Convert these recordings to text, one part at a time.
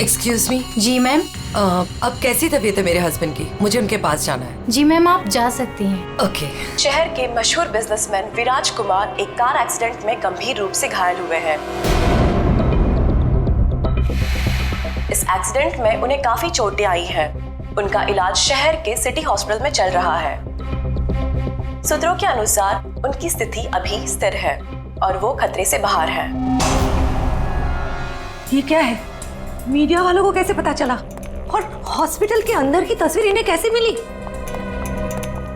Excuse me. जी ma'am. अब कैसी तबीयत है मेरे हस्बैंड की? मुझे उनके पास जाना है। जी मैम, आप जा सकती हैं। ओके। शहर के मशहूर बिजनेसमैन विराज कुमार एक कार एक्सीडेंट में गंभीर रूप से घायल हुए हैं। इस एक्सीडेंट में उन्हें काफी चोटें आई हैं। उनका इलाज शहर के सिटी हॉस्पिटल में चल रहा है। सूत्रों के अनुसार उनकी स्थिति अभी स्थिर है और वो खतरे से बाहर है। ये क्या है? मीडिया वालों को कैसे पता चला? और हॉस्पिटल के अंदर की तस्वीर इन्हें कैसे मिली?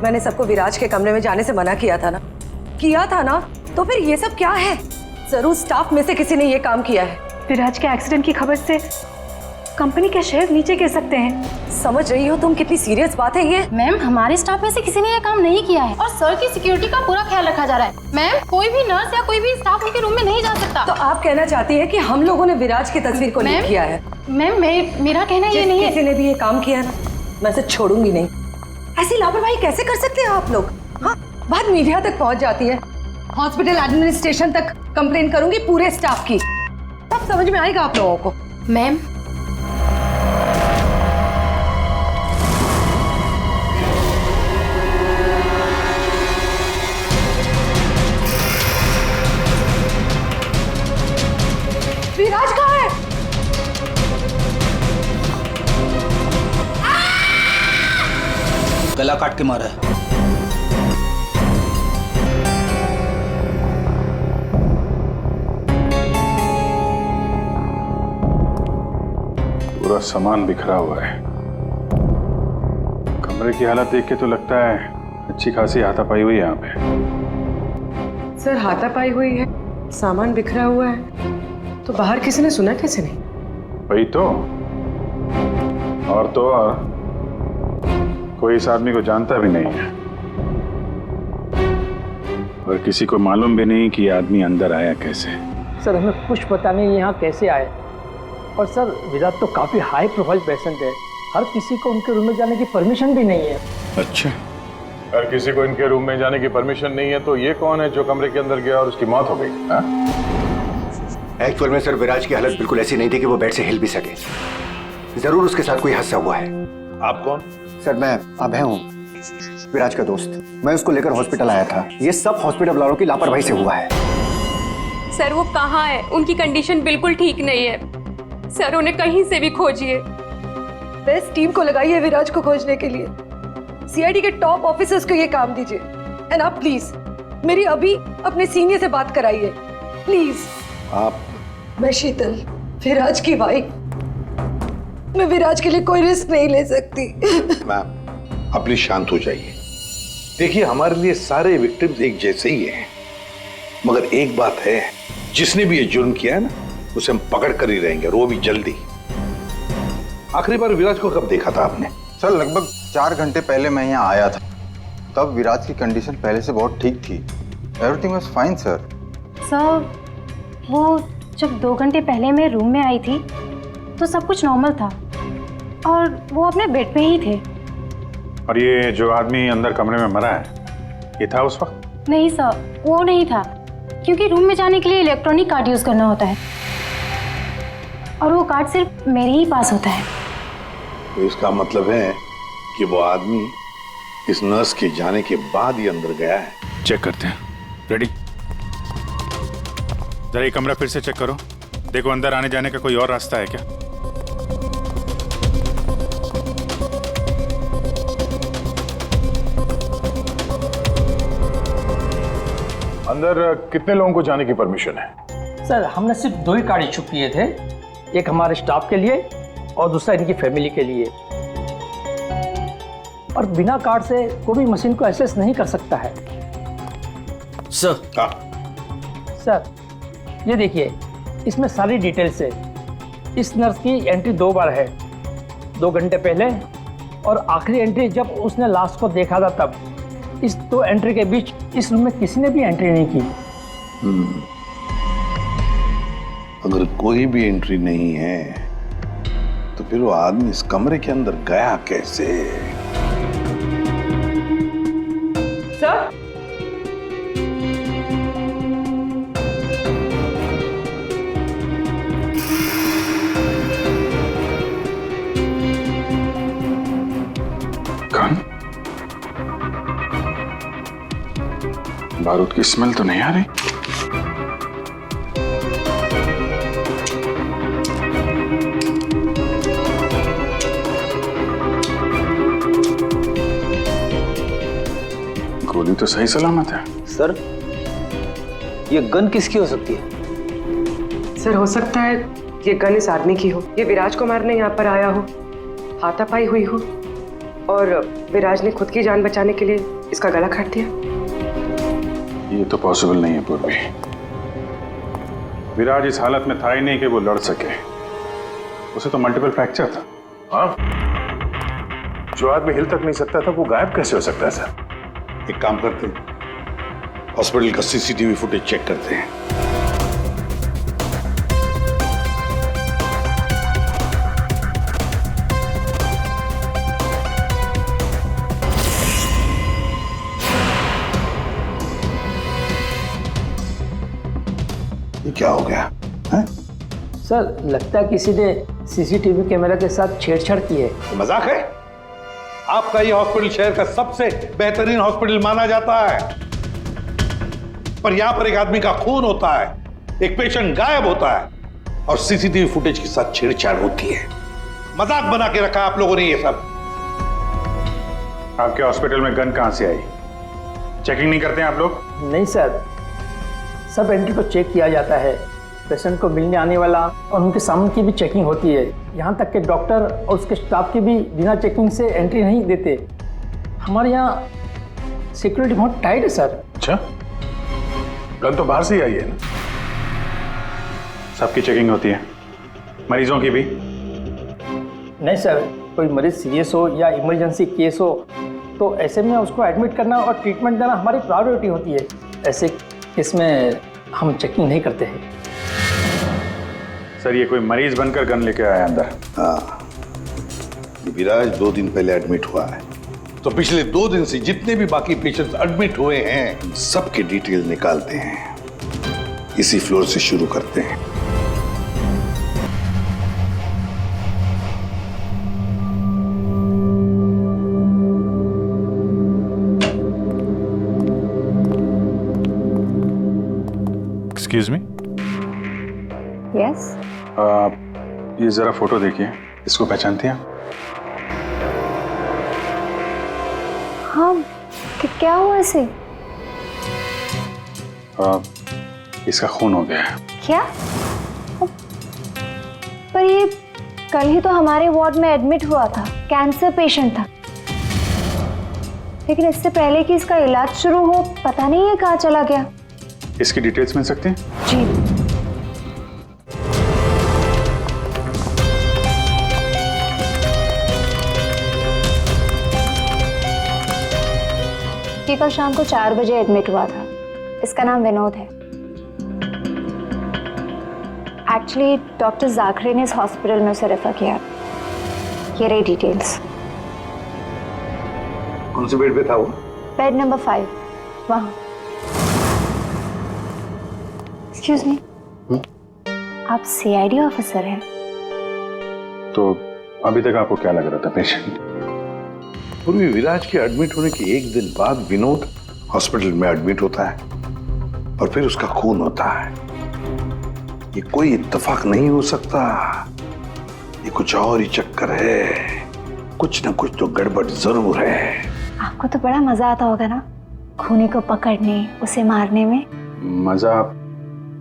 मैंने सबको विराज के कमरे में जाने से मना किया था ना? तो फिर ये सब क्या है? जरूर स्टाफ में से किसी ने ये काम किया है। विराज के एक्सीडेंट की खबर से कंपनी के शेयर नीचे गिर सकते हैं। समझ रही हो तुम कितनी सीरियस बात है ये? मैम, हमारे स्टाफ में से किसी ने ये काम नहीं किया है और सर की सिक्योरिटी का पूरा ख्याल रखा जा रहा है। मैम, कोई भी नर्स या कोई भी स्टाफ उनके रूम में नहीं जा सकता। तो आप कहना चाहती है कि हम लोगों ने विराज की तस्वीर को लीक किया है? मैम, मेरा कहना ये नहीं है। किसी ने भी ये काम किया ना, मैं इसे छोड़ूंगी नहीं। ऐसी लापरवाही कैसे कर सकते हैं आप लोग? हाँ, बात मीडिया तक पहुंच जाती है, हॉस्पिटल एडमिनिस्ट्रेशन तक कंप्लेन करूंगी पूरे स्टाफ की, तब समझ में आएगा आप लोगों को। मैम, विराज कहाँ है? गला काट के मारा है। पूरा सामान बिखरा हुआ है। कमरे की हालत देख के तो लगता है अच्छी खासी हाथापाई हुई है यहाँ पे। सर, हाथापाई हुई है, सामान बिखरा हुआ है, तो बाहर किसी ने सुना कैसे नहीं? वही तो, और कोई इस आदमी को जानता भी नहीं है और किसी को मालूम भी नहीं कि ये आदमी अंदर आया कैसे। सर, हमें कुछ पता नहीं यहाँ कैसे आए। और सर, विराट तो काफी हाई प्रोफाइल पेशेंट है, हर किसी को उनके रूम में जाने की परमिशन भी नहीं है। अच्छा, हर किसी को इनके रूम में जाने की परमिशन नहीं है, तो ये कौन है जो कमरे के अंदर गया और उसकी मौत हो गई? एक्चुअल में सर, विराज की हालत बिल्कुल ऐसी नहीं थी कि वो बेड से हिल भी सके। जरूर उसके साथ कोई हादसा हुआ है। आप कौन? सर, मैं अभय हूँ, विराज का दोस्त। मैं उसको लेकर हॉस्पिटल आया था। ये सब हॉस्पिटल वालों की लापरवाही से हुआ है। सर, वो कहाँ है? उनकी कंडीशन बिल्कुल ठीक नहीं है सर, उन्हें कहीं से भी खोजिए। बेस्ट टीम को लगाइए विराज को खोजने के लिए। सीआईडी के टॉप ऑफिसर्स को ये काम दीजिए। एंड आप प्लीज मेरी अभी अपने सीनियर से बात कराइए, प्लीज। आप? मैं शीतल, विराज की वाइफ। मैं विराज के लिए कोई रिस्क नहीं ले सकती। मैम, आप प्लीज शांत हो जाइए। देखिए, हमारे लिए सारे विक्टिम्स एक जैसे ही हैं, मगर एक बात है, जिसने भी ये जुर्म किया है ना, उसे हम पकड़ कर ही रहेंगे, और वो भी जल्दी। आखिरी बार विराज को कब देखा था आपने? सर, लगभग 4 घंटे पहले मैं यहाँ आया था। तब विराज की कंडीशन पहले से बहुत ठीक थी। Everything was fine sir. Sir, वो जब 2 घंटे पहले मैं रूम में आई थी तो सब कुछ नॉर्मल था और वो अपने बेड पे ही थे। और ये जो आदमी अंदर कमरे में मरा है, ये था उस वक्त? नहीं सर, वो नहीं था, क्योंकि रूम में जाने के लिए इलेक्ट्रॉनिक कार्ड यूज करना होता है और वो कार्ड सिर्फ मेरे ही पास होता है। तो इसका मतलब है कि वो आदमी इस नर्स के जाने के बाद ही अंदर गया है। चेक करते हैं। रेडी? जरा ये कमरा फिर से चेक करो, देखो अंदर आने जाने का कोई और रास्ता है क्या। अंदर कितने लोगों को जाने की परमिशन है? सर, हमने सिर्फ 2 ही कार्ड इशू किए थे, एक हमारे स्टाफ के लिए और दूसरा इनकी फैमिली के लिए। और बिना कार्ड से कोई भी मशीन को एक्सेस नहीं कर सकता है। सर, सर, ये देखिए, इसमें सारी डिटेल्स है। इस नर्स की एंट्री 2 बार है, 2 घंटे पहले और आखिरी एंट्री जब उसने लास्ट को देखा था तब। इस 2 एंट्री के बीच इस रूम में किसी ने भी एंट्री नहीं की। अगर कोई भी एंट्री नहीं है तो फिर वो आदमी इस कमरे के अंदर गया कैसे? सर, बारूद की स्मेल तो नहीं आ रही? गोली तो सही सलामत है। सर, ये गन किसकी हो सकती है? सर, हो सकता है ये गन इस आदमी की हो। ये विराज को मारने यहाँ पर आया हो, हाथापाई हुई हो और विराज ने खुद की जान बचाने के लिए इसका गला काट दिया। ये तो पॉसिबल नहीं है पूर्वी। विराज इस हालत में था ही नहीं कि वो लड़ सके। उसे तो मल्टीपल फ्रैक्चर था। हाँ, जो आदमी हिल तक नहीं सकता था वो गायब कैसे हो सकता है सर? एक काम करते हैं, हॉस्पिटल का सीसीटीवी फुटेज चेक करते हैं। ये क्या हो गया है? सर, लगता है किसी ने सीसीटीवी कैमरा के साथ छेड़छाड़ की है। ये मजाक है? आपका ये हॉस्पिटल शहर का सबसे बेहतरीन हॉस्पिटल माना जाता है, पर यहां पर एक आदमी का खून होता है, एक पेशेंट गायब होता है और सीसीटीवी फुटेज के साथ छेड़छाड़ होती है। मजाक बना के रखा आप लोगों ने ये सब। आपके हॉस्पिटल में गन कहां से आई? चेकिंग नहीं करते हैं आप लोग? नहीं सर, सब एंट्री को चेक किया जाता है। पेशेंट को मिलने आने वाला और उनके सामान की भी चेकिंग होती है। यहाँ तक कि डॉक्टर और उसके स्टाफ की भी बिना चेकिंग से एंट्री नहीं देते। हमारे यहाँ सिक्योरिटी बहुत टाइट है सर। अच्छा, गन तो बाहर से ही आई है ना? सबकी चेकिंग होती है, मरीजों की भी? नहीं सर, कोई मरीज सीरियस हो या इमरजेंसी केस हो तो ऐसे में उसको एडमिट करना और ट्रीटमेंट देना हमारी प्रायोरिटी होती है। ऐसे केस में हम चेकिंग नहीं करते हैं। सर, ये कोई मरीज बनकर गन लेके आया अंदर? हाँ, ये विराज 2 दिन पहले एडमिट हुआ है, तो पिछले 2 दिन से जितने भी बाकी पेशेंट्स एडमिट हुए हैं सबके डिटेल निकालते हैं। इसी फ्लोर से शुरू करते हैं। Excuse me. यस। ये जरा फोटो देखिए, इसको पहचानती हैं? हाँ, क्या हुआ इसे? इसका खून हो गया है। क्या? पर ये कल ही तो हमारे वार्ड में एडमिट हुआ था, कैंसर पेशेंट था। लेकिन इससे पहले कि इसका इलाज शुरू हो, पता नहीं ये कहाँ चला गया। इसकी डिटेल्स मिल सकती हैं? जी। ये कल शाम को 4 बजे एडमिट हुआ था। इसका नाम विनोद है। एक्चुअली डॉक्टर जाखरे ने इस हॉस्पिटल में उसे रेफर किया। ये रही डिटेल्स। कौन से बेड पे था वो? बेड नंबर 5, वहाँ। एक्सक्यूज मी, आप सीआईडी ऑफिसर हैं? तो अभी तक आपको क्या लग रहा था पेशेंट? पूर्वी विराज के एडमिट होने के 1 दिन बाद विनोद हॉस्पिटल में एडमिट होता है और फिर उसका खून होता है। ये कोई इत्तेफाक नहीं हो सकता, ये कुछ और ही चक्कर है। कुछ ना कुछ तो गड़बड़ जरूर है। आपको तो बड़ा मजा आता होगा ना, खूनी को पकड़ने, उसे मारने में। मजा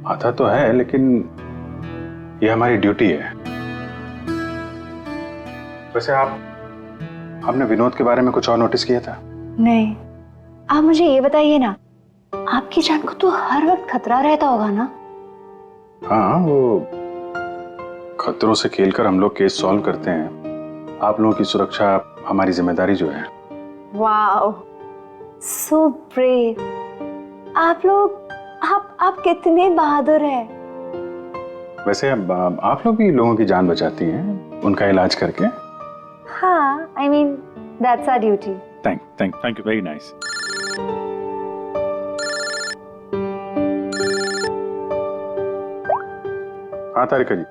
आता तो है, लेकिन ये हमारी ड्यूटी है। वैसे आपने विनोद के बारे में कुछ और नोटिस किया था? नहीं। आप मुझे ये बताइए ना, आपकी जान को तो हर वक्त खतरा रहता होगा ना? हाँ, वो खतरों से खेलकर हम लोग केस सॉल्व करते हैं। आप लोगों की सुरक्षा हमारी जिम्मेदारी जो है। Wow, so brave. आप कितने बहादुर हैं। वैसे आप लोग भी लोगों की जान बचाती हैं उनका इलाज करके। हाँ, I mean, that's our duty. Thank you, very nice. हाँ तारिका जी,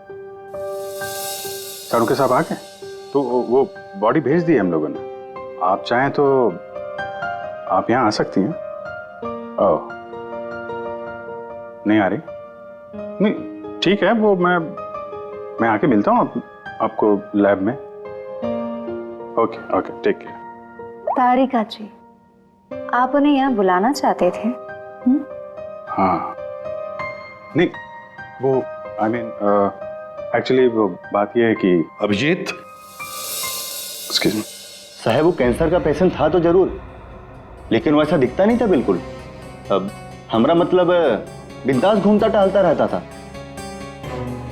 साड़ू के साहब आ गए? तो वो बॉडी भेज दी है हम लोगों ने। आप चाहें तो आप यहाँ आ सकती हैं। ओह, नहीं आ रही? नहीं ठीक है, वो मैं आके मिलता हूँ आपको लैब में। Okay okay, take care. Tarika ji, आप उन्हें यहाँ बुलाना चाहते थे? हाँ, नहीं वो आई मीन एक्चुअली वो बात ये है कि अभिजीत, एक्सक्यूज मी साहब, वो कैंसर का पेशेंट था तो जरूर, लेकिन वैसा दिखता नहीं था बिल्कुल। अब हमारा मतलब बिंदास घूमता टहलता रहता था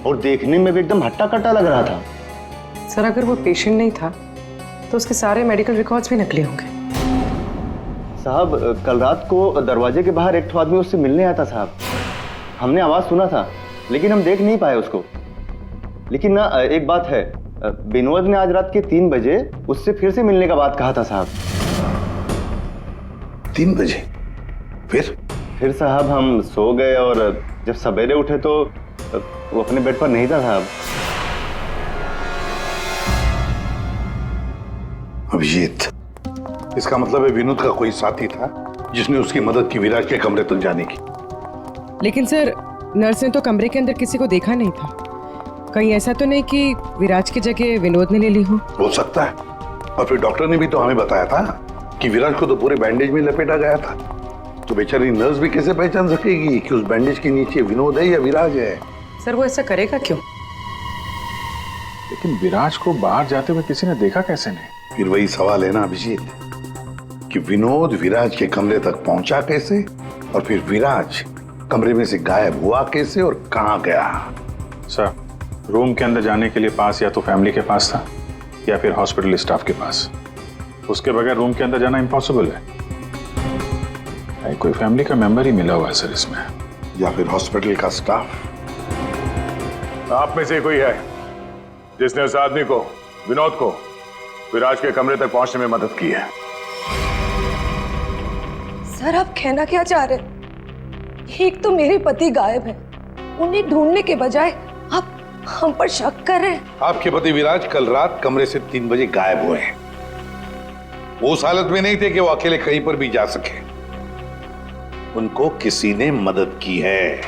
और देखने में भी एकदम हट्टा कट्टा लग रहा था। सर अगर वो पेशेंट नहीं था तो उसके सारे मेडिकल रिकॉर्ड्स भी नकली होंगे। साहब कल रात को दरवाजे के बाहर एक आदमी उससे मिलने आया था साहब। हमने आवाज सुना था लेकिन हम देख नहीं पाए उसको। लेकिन ना एक बात है, विनोद ने आज रात के 3 बजे उससे फिर से मिलने का बात कहा था साहब। 3 बजे? फिर साहब हम सो गए और जब सवेरे उठे तो वो अपने बेड पर नहीं था साहब। अभिजीत, इसका मतलब है विनोद का कोई साथी था जिसने उसकी मदद की विराज के कमरे तक जाने की। लेकिन सर नर्स ने तो कमरे के अंदर किसी को देखा नहीं था। कहीं ऐसा तो नहीं कि विराज की जगह विनोद ने ले ली हो सकता है। और फिर डॉक्टर ने भी तो हमें बताया था कि विराज को तो पूरे बैंडेज में लपेटा गया था, तो बेचारी नर्स भी कैसे पहचान सकेगी कि उस बैंडेज के नीचे विनोद है या विराज है? सर वो ऐसा करेगा क्यों? लेकिन विराज को बाहर जाते हुए किसी ने देखा कैसे नहीं? फिर वही सवाल है ना अभिजीत, कि विनोद विराज के कमरे तक पहुंचा कैसे और फिर विराज कमरे में से गायब हुआ कैसे और कहां गया? सर, रूम के अंदर जाने के लिए पास या तो फैमिली के पास था या फिर हॉस्पिटल स्टाफ के पास। उसके बगैर रूम के अंदर जाना इम्पॉसिबल है। कोई फैमिली का मेंबर ही मिला हुआ है सर इसमें, या फिर हॉस्पिटल का स्टाफ। आप में से कोई है जिसने उस आदमी को, विनोद को, विराज के कमरे तक पहुंचने में मदद की है? सर आप कहना क्या चाह रहे? एक तो मेरे पति गायब है, उन्हें ढूंढने के बजाय आप हम पर शक कर रहे हैं। आपके पति विराज कल रात कमरे से 3 बजे गायब हुए हैं। वो उस हालत में नहीं थे कि वो अकेले कहीं पर भी जा सके। उनको किसी ने मदद की है।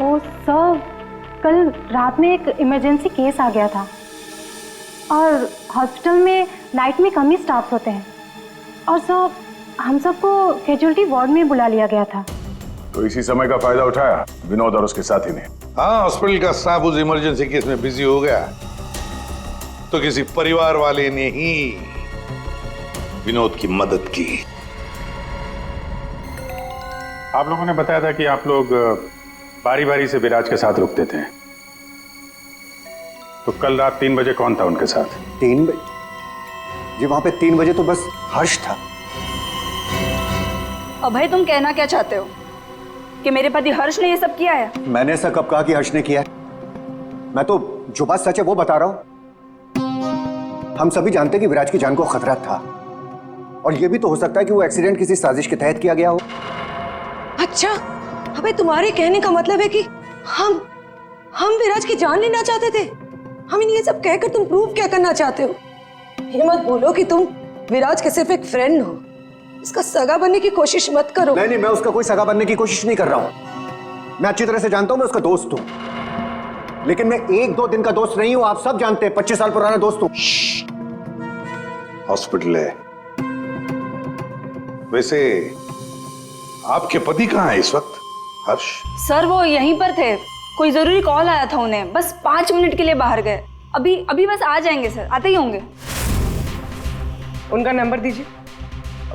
ओ सर, कल रात में एक इमरजेंसी केस आ गया था और हॉस्पिटल में नाइट में कम ही स्टाफ होते हैं और सर हम सबको कैजुअलिटी वार्ड में बुला लिया गया था। तो इसी समय का फायदा उठाया विनोद और उसके साथी ने। हाँ, हॉस्पिटल का स्टाफ उस इमरजेंसी केस में बिजी हो गया तो किसी परिवार वाले ने ही विनोद की मदद की। आप लोगों ने बताया था कि आप लोग बारी बारी से विराज के साथ रुकते थे, तो कल रात 3 बजे कौन था उनके साथ? 3 बजे जी, वहां पे 3 बजे तो बस हर्ष था। अभय, तुम कहना क्या चाहते हो कि मेरे पति हर्ष ने ये सब किया है? मैंने ऐसा कब कहा कि हर्ष ने किया है? मैं तो जो बात सच है वो बता रहा हूं। हम सभी जानते हैं कि विराज की जान को खतरा था और ये भी तो हो सकता है कि वो एक्सीडेंट किसी साजिश के तहत किया गया हो। अच्छा, अबे तुम्हारे कहने का मतलब है कि हम विराज की जान लेना चाहते थे? हम ये सब कहकर तुम प्रूव क्या करना चाहते हो? ये मत बोलो कि तुम विराज के सिर्फ एक फ्रेंड हो, इसका सगा बनने की कोशिश मत करो। नहीं, मैं उसका कोई सगा बनने की कोशिश नहीं कर रहा हूं। मैं अच्छी तरह से जानता हूं मैं उसका दोस्त हूं, लेकिन मैं 1-2 दिन का दोस्त नहीं हूं। आप सब जानते हैं 25 साल पुराना दोस्त हूं। हॉस्पिटल है। वैसे आपके पति कहाँ है इस वक्त? हर्ष सर वो यहीं पर थे, कोई जरूरी कॉल आया था उन्हें, बस 5 मिनट के लिए बाहर गए। अभी बस आ जाएंगे सर, आते ही होंगे। उनका नंबर दीजिए।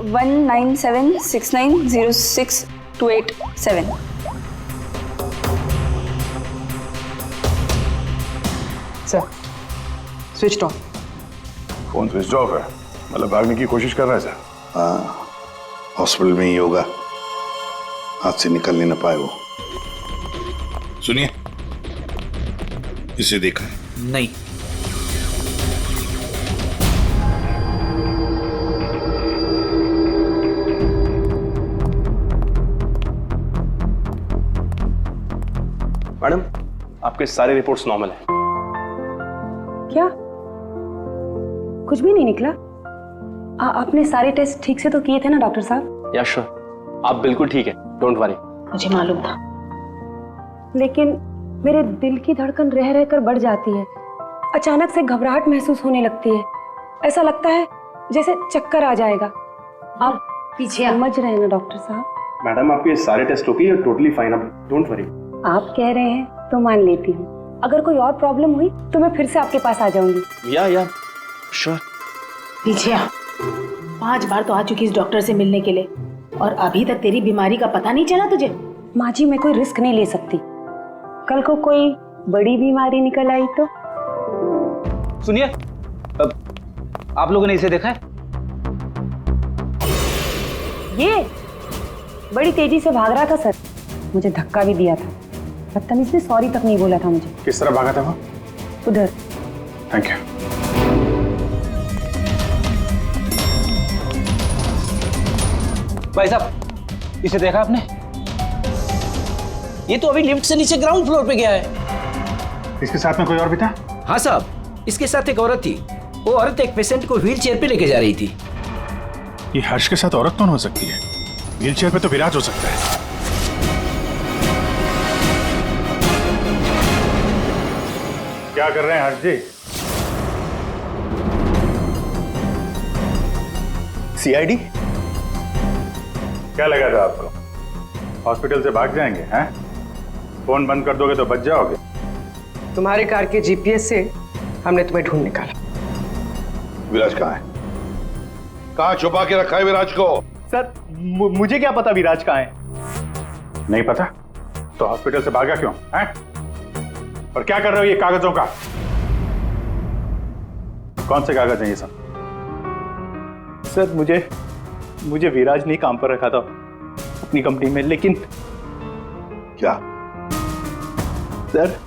1976906287। Sir switch off. Phone switch off है, मतलब भागने की कोशिश कर रहा है सर? हाँ, हॉस्पिटल में ही होगा, हाथ से निकल नहीं पाए वो। सुनिए, इसे देखा है? नहीं। मैडम, आपके सारे रिपोर्ट्स नॉर्मल हैं। क्या? कुछ भी नहीं निकला? आपने सारे टेस्ट ठीक से तो किए थे ना डॉक्टर साहब? या श्योर, आप बिल्कुल ठीक है, डोंट वरी। मुझे मालूम था, लेकिन मेरे दिल की धड़कन रह रहकर बढ़ जाती है। अचानक से घबराहट महसूस होने लगती है। ऐसा लगता है जैसे चक्कर आ जाएगा। आप पीछे समझ रहे हैं ना डॉक्टर साहब? मैडम आपके सारे टेस्ट ओके, टोटली फाइन, आप डोंट वरी। आप कह रहे हैं तो मान लेती हूँ। अगर कोई और प्रॉब्लम हुई तो मैं फिर से आपके पास आ जाऊंगी। या श्योर। पीछे आ। 5 बार तो आ चुकी इस डॉक्टर से मिलने के लिए और अभी तक तेरी बीमारी का पता नहीं चला तुझे? माँ जी, मैं कोई रिस्क नहीं ले सकती। कल को कोई बड़ी बीमारी निकल आई तो? सुनिए, आप लोगों ने इसे देखा है? ये बड़ी तेजी से भाग रहा था सर, मुझे धक्का भी दिया था। बदतमीज ने सॉरी तक नहीं बोला था मुझे। किस तरह भागा था वो? उधर। Thank you. भाई साहब, इसे देखा आपने? ये तो अभी लिफ्ट से नीचे ग्राउंड फ्लोर पे गया है। इसके साथ में कोई और भी था? हाँ साहब, इसके साथ एक औरत थी। वो औरत एक पेशेंट को व्हील चेयर पे लेके जा रही थी। ये हर्ष के साथ औरत कौन हो सकती है? व्हील चेयर पे तो विराज हो सकता है। क्या कर रहे हैं हर्ष जी? सीआईडी? क्या लगा था आपको हॉस्पिटल से भाग जाएंगे? हैं? फोन बंद कर दोगे तो बच जाओगे। तुम्हारे कार के जीपीएस से हमने तुम्हें ढूंढ निकाला। विराज कहाँ है? कहाँ छुपा के रखा है विराज को? सर मुझे क्या पता विराज कहाँ है? नहीं पता तो हॉस्पिटल से भागा क्यों? हैं? और क्या कर रहे हो ये कागजों का? कौन से कागज हैं ये सब? सर मुझे विराज ने काम पर रखा था अपनी कंपनी में, लेकिन क्या? सर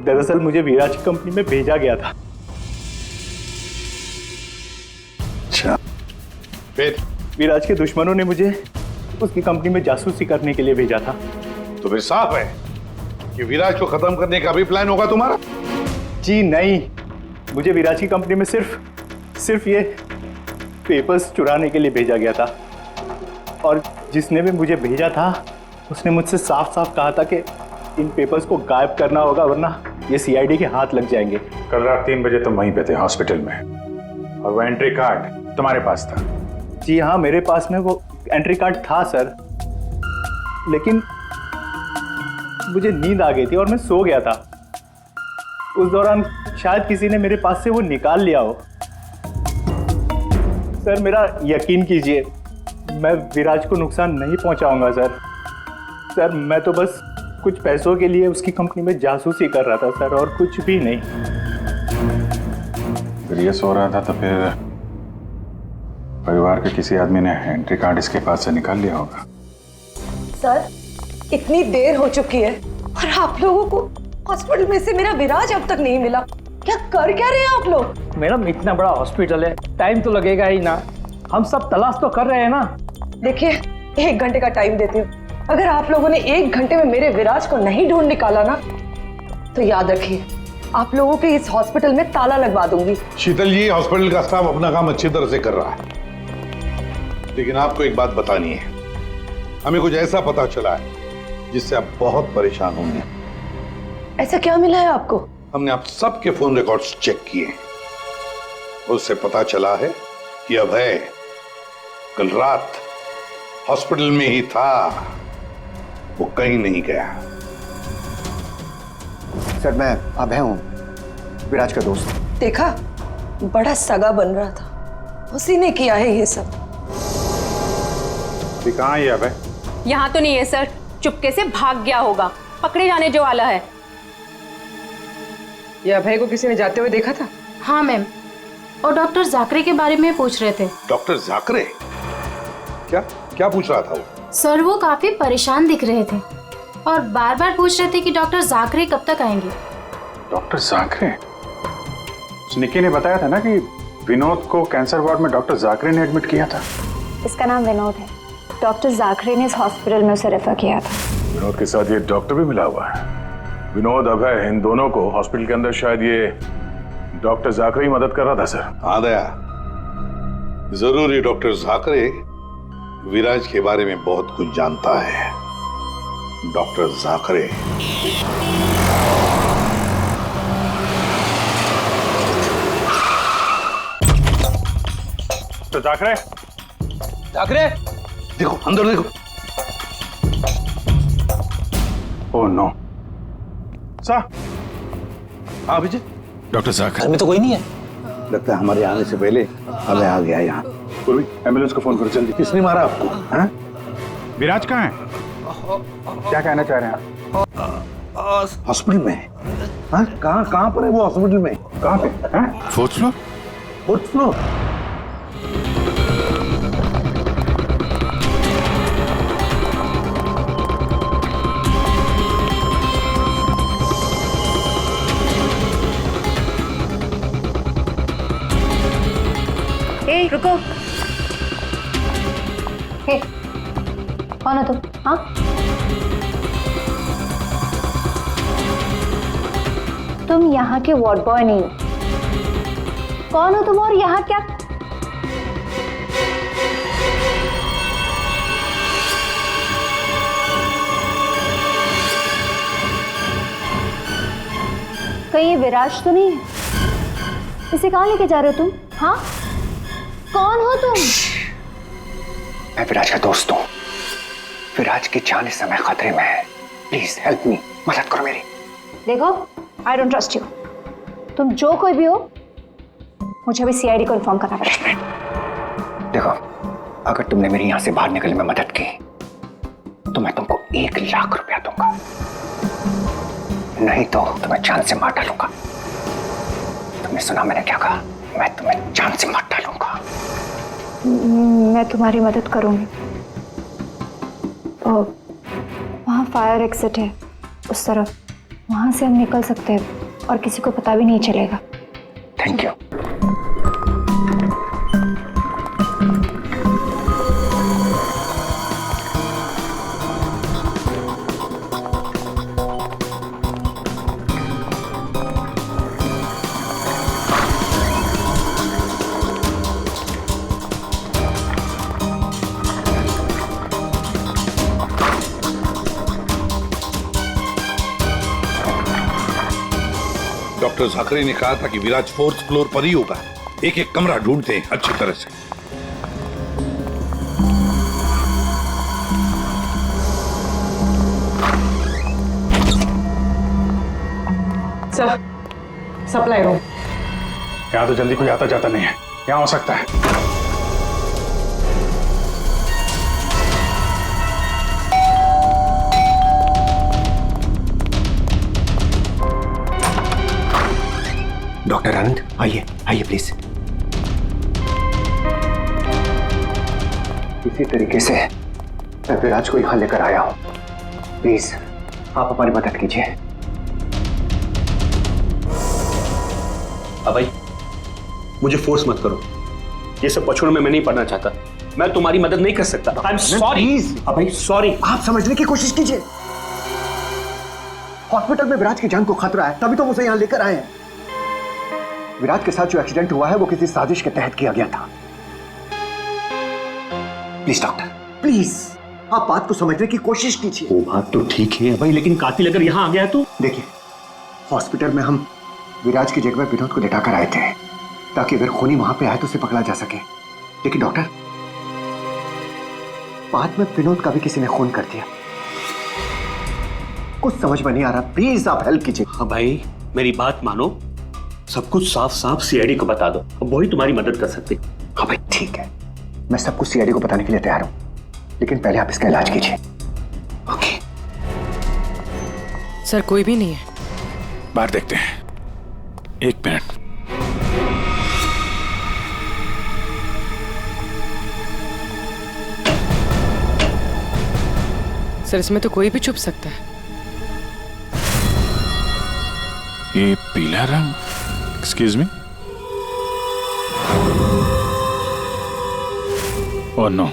दरअसल मुझे विराज की कंपनी में भेजा गया था। अच्छा, फिर? विराज के दुश्मनों ने मुझे उसकी कंपनी में जासूसी करने के लिए भेजा था। तो फिर साफ है कि विराज को खत्म करने का भी प्लान होगा तुम्हारा? जी नहीं, मुझे विराज की कंपनी में सिर्फ ये पेपर्स चुराने के लिए भेजा गया था। और जिसने भी मुझे भेजा था उसने मुझसे साफ साफ कहा था कि इन पेपर्स को गायब करना होगा, वरना ये सीआईडी के हाथ लग जाएंगे। कल रात 3 बजे तुम वहीं पे थे हॉस्पिटल में, और वो एंट्री कार्ड तुम्हारे पास था? जी हाँ, मेरे पास में वो एंट्री कार्ड था सर, लेकिन मुझे नींद आ गई थी और मैं सो गया था। उस दौरान शायद किसी ने मेरे पास से वो निकाल लिया हो। सर मेरा यकीन कीजिए, मैं विराज को नुकसान नहीं पहुंचाऊंगा सर। मैं तो बस कुछ पैसों के लिए उसकी कंपनी में जासूसी कर रहा था सर, और कुछ भी नहीं। फिर ये सो रहा था तो फिर परिवार के किसी आदमी ने एंट्री कार्ड इसके पास से निकाल लिया होगा। सर इतनी देर हो चुकी है और आप लोगों को हॉस्पिटल में से मेरा विराज अब तक नहीं मिला। क्या कर क्या रहे हैं आप लोग? मैडम इतना बड़ा हॉस्पिटल है, टाइम तो लगेगा ही ना। हम सब तलाश तो कर रहे हैं ना। देखिए 1 घंटे का टाइम देती हूँ। अगर आप लोगों ने 1 घंटे में मेरे विराज को नहीं ढूंढ निकाला ना, तो याद रखिए आप लोगों के इस हॉस्पिटल में ताला लगवा दूंगी। शीतल जी, हॉस्पिटल का स्टाफ अपना काम अच्छी तरह से कर रहा है, लेकिन आपको एक बात बतानी है। हमें कुछ ऐसा पता चला है जिससे आप बहुत परेशान होंगे। ऐसा क्या मिला है आपको? हमने आप सबके फोन रिकॉर्ड्स चेक किए, उससे पता चला है कि अभय कल रात हॉस्पिटल में ही था, वो कहीं नहीं गया। सर मैं अभय हूं, विराज का दोस्त। देखा, बड़ा सगा बन रहा था, उसी ने किया है ये सब। कहाँ है अभय? यहाँ तो नहीं है सर, चुपके से भाग गया होगा, पकड़े जाने जो वाला है। ये अभय को किसी ने जाते हुए देखा था? हाँ मैम, और डॉक्टर जाकरे के बारे में पूछ रहे थे। डॉक्टर जाकरे? क्या पूछ रहा था वो? सर वो काफी परेशान दिख रहे थे और बार बार पूछ रहे थे कि डॉक्टर जाकरे कब तक आएंगे। डॉक्टर जाकरे? निकी ने बताया था ना कि विनोद को कैंसर वार्ड में डॉक्टर जाकरे ने एडमिट किया था। इसका नाम विनोद है, डॉक्टर जाकरे ने इस हॉस्पिटल में उसे रेफर किया था। विनोद के साथ ये डॉक्टर भी मिला हुआ है। विनोद, अभय, इन दोनों को हॉस्पिटल के अंदर शायद ये डॉक्टर जाकरे ही मदद कर रहा था सर। हाँ दया, जरूरी डॉक्टर जाकरे विराज के बारे में बहुत कुछ जानता है। डॉक्टर जाकरे तो जाकरे देखो, अंदर देखो। Oh no. हाँ विजय, डॉक्टर साहब घर में तो कोई नहीं है। लगता है हमारे आने से पहले हमें आ गया यहाँ। पूर्वी, एम्बुलेंस को फोन करो जल्दी। किसने मारा आपको? हाँ? विराज कहाँ है? क्या कहना चाह रहे हैं आप? हॉस्पिटल में? हाँ, कहाँ पर है वो हॉस्पिटल में? कहाँ पे? हाँ? Fourth floor. Fourth floor? ए, रुको। हे, कौन हो तुम? हाँ? तुम यहाँ के वार्ड बॉय नहीं हो। कौन हो तुम और यहाँ क्या? कहीं ये विराज तो नहीं है? इसे कहाँ लेके जा रहे हो तुम? हाँ? कौन हो तुम? मैं विराज का दोस्त हूँ। विराज की जान इस समय खतरे में है। प्लीज हेल्प मी, मदद करो मेरी। देखो, आई डोंट ट्रस्ट यू। तुम जो कोई भी हो, मुझे अभी सीआईडी को इन्फॉर्म करना पड़ेगा। देखो, अगर तुमने मेरी यहाँ से बाहर निकलने में मदद की तो मैं तुमको 1 लाख रुपया दूंगा, नहीं तो तुम्हें जान से मार डालूंगा। तुमने सुना मैंने क्या कहा? मैं तुम्हें जान से मार डालूंगा। मैं तुम्हारी मदद करूंगी। वहाँ फायर एग्जिट है उस तरफ, वहां से हम निकल सकते हैं और किसी को पता भी नहीं चलेगा। Thank you. डॉक्टर जाकरे ने कहा था कि विराज 4th फ्लोर पर ही होगा। एक एक कमरा ढूंढते हैं अच्छी तरह से। Sir, supply room. यहाँ तो जल्दी कोई आता जाता नहीं है। यहाँ हो सकता है। डॉक्टर आनंद, आइए आइए प्लीज। इसी तरीके से मैं विराज को यहां लेकर आया हूं। प्लीज आप हमारी मदद कीजिए। अभय, मुझे फोर्स मत करो। ये सब बचपन में मैं नहीं पढ़ना चाहता। मैं तुम्हारी मदद नहीं कर सकता। I am sorry. Abhay sorry. आप समझने की कोशिश कीजिए। हॉस्पिटल में विराज की जान को खतरा है, तभी तो उसे यहां लेकर आए हैं। विराज के साथ जो एक्सीडेंट हुआ है वो किसी साजिश के तहत किया गया था। प्लीज डॉक्टर, प्लीज आप बात को समझने की कोशिश कीजिए। वो बात तो ठीक है भाई, लेकिन कातिल अगर यहाँ आ गया तो? देखिए, हॉस्पिटल में हम विराज की जगह विनोद को लेटाकर आए थे ताकि अगर खूनी वहां पे आए तो उसे पकड़ा जा सके। लेकिन डॉक्टर, बाद में विनोद का भी किसी ने खून कर दिया। कुछ समझ में नहीं आ रहा। प्लीज आप हेल्प कीजिए। हाँ भाई, मेरी बात मानो। सब कुछ साफ साफ सीआईडी को बता दो, अब वही तुम्हारी मदद कर सकते। हाँ भाई ठीक है, मैं सब कुछ सीआईडी को बताने के लिए तैयार हूं, लेकिन पहले आप इसका इलाज कीजिए। ओके सर, कोई भी नहीं है। बाहर देखते हैं। 1 मिनट। सर, इसमें तो कोई भी छुप सकता है। ये पीला रंग। Excuse me. ओह नो,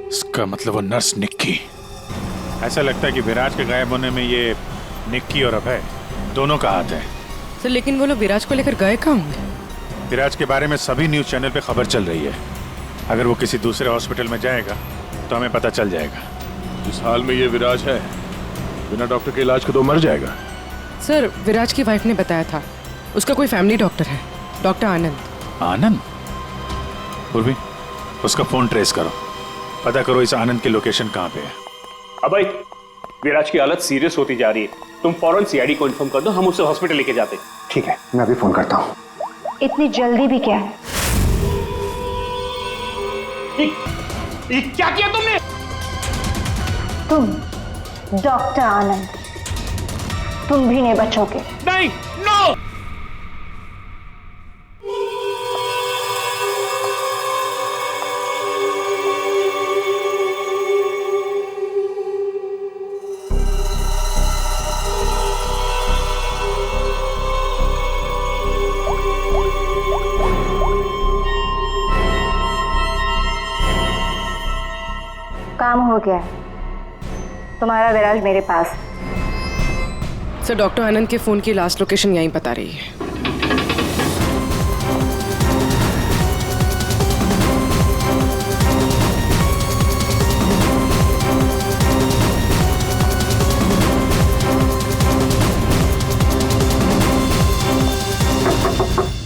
इसका मतलब वो नर्स निक्की। ऐसा लगता है कि विराज के गायब होने में ये निक्की और अभय दोनों का हाथ है। सर, लेकिन वो लोग विराज को लेकर गए कहाँ होंगे? विराज के बारे में सभी न्यूज चैनल पे खबर चल रही है। अगर वो किसी दूसरे हॉस्पिटल में जाएगा तो हमें पता चल जाएगा। इस हाल में ये विराज है, बिना डॉक्टर के इलाज के तो मर जाएगा। सर, विराज की वाइफ ने बताया था उसका कोई फैमिली डॉक्टर है, डॉक्टर आनंद। आनंद? उर्वी, उसका फोन ट्रेस करो, पता करो इस आनंद की लोकेशन कहाँ पे है। अबे, विराज की हालत सीरियस होती जा रही है, तुम फौरन सीआईडी को इन्फॉर्म कर दो, हम उसे हॉस्पिटल लेके जाते। ठीक है, मैं अभी फोन करता हूँ। इतनी जल्दी भी क्या है? क्या किया तुमने? तुम डॉक्टर आनंद, तुम भी नहीं बचोगे। नहीं, नो। काम हो गया, तुम्हारा विराज मेरे पास। सर, डॉक्टर आनंद के फोन की लास्ट लोकेशन यहीं बता रही है।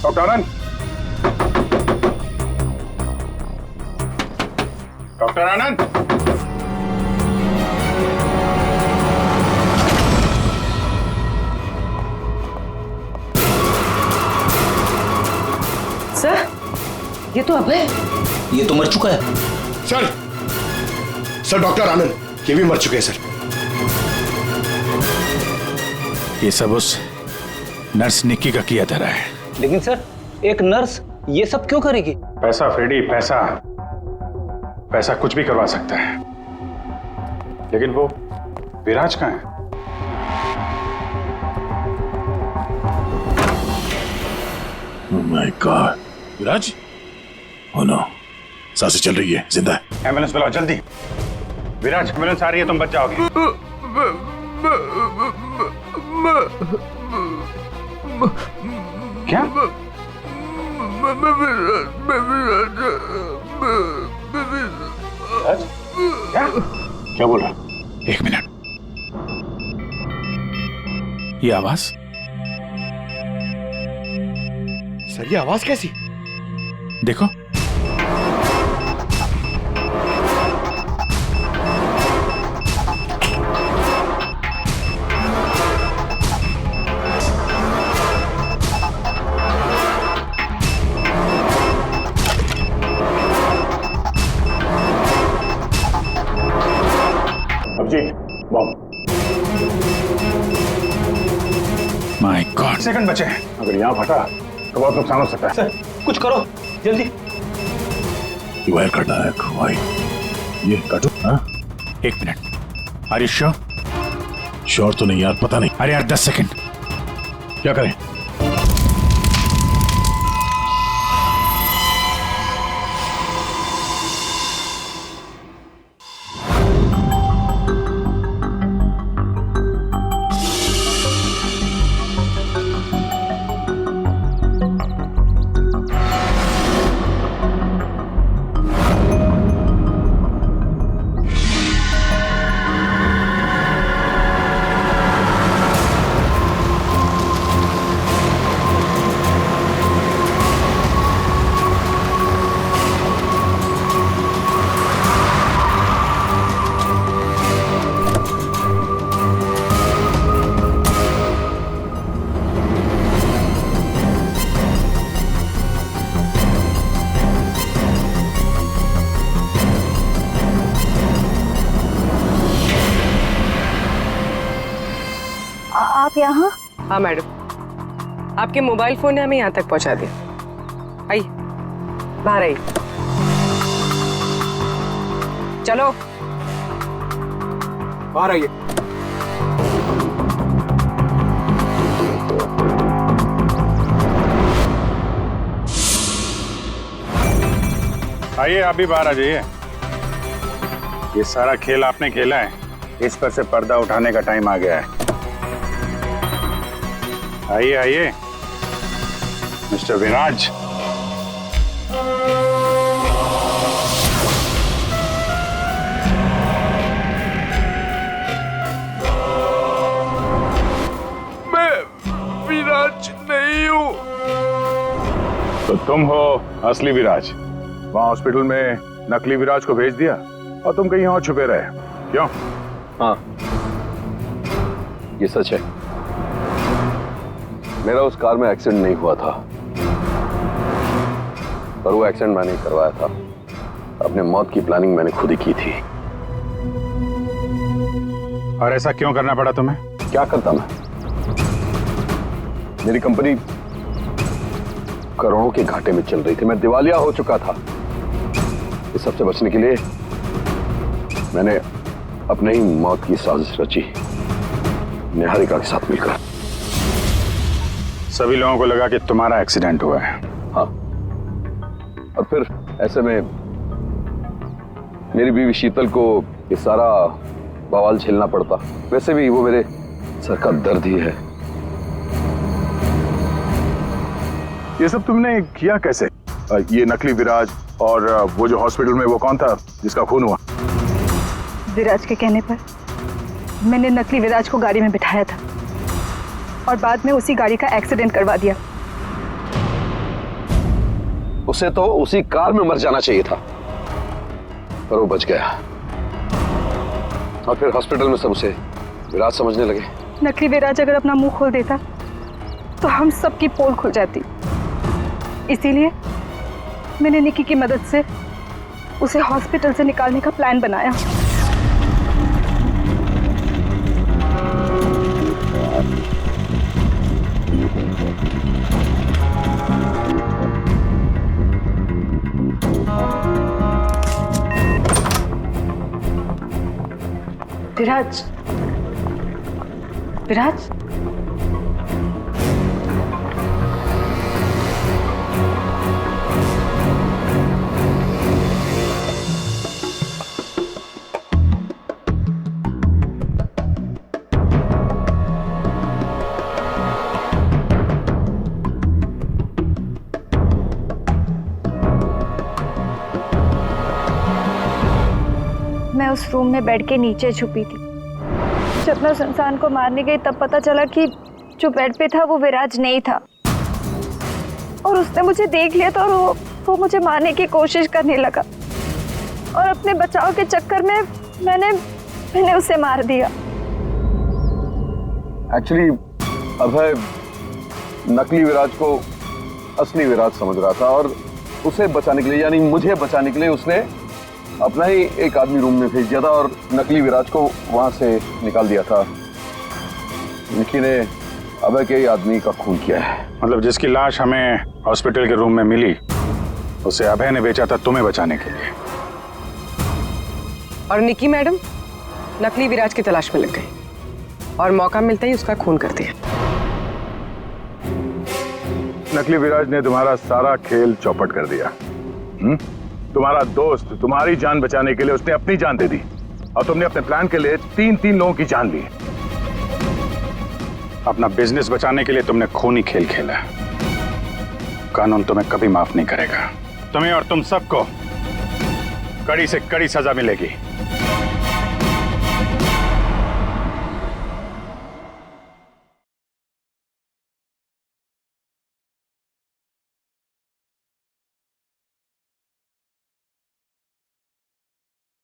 डॉक्टर आनंद, डॉक्टर आनंद, सर, ये तो अभय। ये तो मर चुका है। सर डॉक्टर आनंद ये भी मर चुके हैं सर। ये सब उस नर्स निक्की का किया धरा है। लेकिन सर, एक नर्स ये सब क्यों करेगी? पैसा फ्रेडी, पैसा पैसा कुछ भी करवा सकता है। लेकिन वो विराज कहाँ है? My god, Viraj? Oh no, सांसें चल रही है, जिंदा है। एम्बुलेंस बुलाओ जल्दी। विराज, एम्बुलेंस आ रही है, तुम बच जाओगे। क्या? क्या बोल रहा? एक मिनट, ये आवाज? सर ये आवाज कैसी? देखो, माय गॉड, सेकंड बचे हैं। अगर यहाँ फटा तो बहुत नुकसान हो सकता है। सर, कुछ करो जल्दी। वायर काटना है, वायर। ये काटो। हाँ, एक minute. Are you sure? Sure तो नहीं यार, पता नहीं। अरे यार 10 सेकंड। क्या करें? आप यहाँ? हाँ मैडम, आपके मोबाइल फोन ने हमें यहाँ तक पहुँचा दिया। आइए, बाहर आइए। चलो बाहर आइए। आइए, आप भी बाहर आ जाइए। ये सारा खेल आपने खेला है, इस पर से पर्दा उठाने का टाइम आ गया है। आइए आइए, मिस्टर विराज। तो तुम हो असली विराज। वहां हॉस्पिटल में नकली विराज को भेज दिया और तुम कहीं और छुपे रहे, क्यों? हाँ, ये सच है। मेरा उस कार में एक्सीडेंट नहीं हुआ था, पर वो एक्सीडेंट मैंने करवाया था। अपने मौत की प्लानिंग मैंने खुद ही की थी। और ऐसा क्यों करना पड़ा तुम्हें? क्या करता मैं? मेरी कंपनी करोड़ों के घाटे में चल रही थी, मैं दिवालिया हो चुका था। इस सबसे बचने के लिए मैंने अपने ही मौत की साजिश रची, निहारिका के साथ मिलकर। सभी लोगों को लगा कि तुम्हारा एक्सीडेंट हुआ है। हाँ, और फिर ऐसे में मेरी बीवी शीतल को ये सारा बवाल झेलना पड़ता। वैसे भी वो मेरे सर का दर्द ही है। ये सब तुमने किया कैसे? ये नकली विराज और वो जो हॉस्पिटल में वो कौन था जिसका खून हुआ? विराज के कहने पर मैंने नकली विराज को गाड़ी में बिठाया था और बाद में उसी गाड़ी का एक्सीडेंट करवा दिया। उसे तो उसी कार में मर जाना चाहिए था, पर वो बच गया। और फिर हॉस्पिटल में सब उसे विराज समझने लगे। नकली विराज अगर अपना मुंह खोल देता तो हम सबकी पोल खुल जाती। इसीलिए मैंने निकी की मदद से उसे हॉस्पिटल से निकालने का प्लान बनाया। विराज, विराज, मैं उस रूम में बेड के नीचे छुपी थी। जब मैं उस इंसान को मारने गई तब पता चला कि जो बेड पे था वो विराज नहीं था, और उसने मुझे देख लिया था और वो मुझे मारने की कोशिश करने लगा, और अपने बचाव के चक्कर में मैंने उसे मार दिया। एक्चुअली अभय नकली विराज को असली विराज समझ रहा था, और उसे बचाने के लिए, यानी मुझे बचाने के लिए, उसने अपना ही एक आदमी रूम में भेज दिया था और नकली विराज को वहां से निकाल दिया था। निकी ने अभय के ही आदमी का खून किया है। मतलब जिसकी लाश हमें हॉस्पिटल के रूम में मिली उसे अभय ने बेचा था तुम्हें बचाने के लिए। और निकी मैडम नकली विराज की तलाश में लग गई और मौका मिलते ही उसका खून कर दिया। नकली विराज ने तुम्हारा सारा खेल चौपट कर दिया। तुम्हारा दोस्त तुम्हारी जान बचाने के लिए उसने अपनी जान दे दी, और तुमने अपने प्लान के लिए 3 लोगों की जान ली। अपना बिजनेस बचाने के लिए तुमने खूनी खेल खेला। कानून तुम्हें कभी माफ नहीं करेगा। तुम्हें और तुम सबको कड़ी से कड़ी सजा मिलेगी।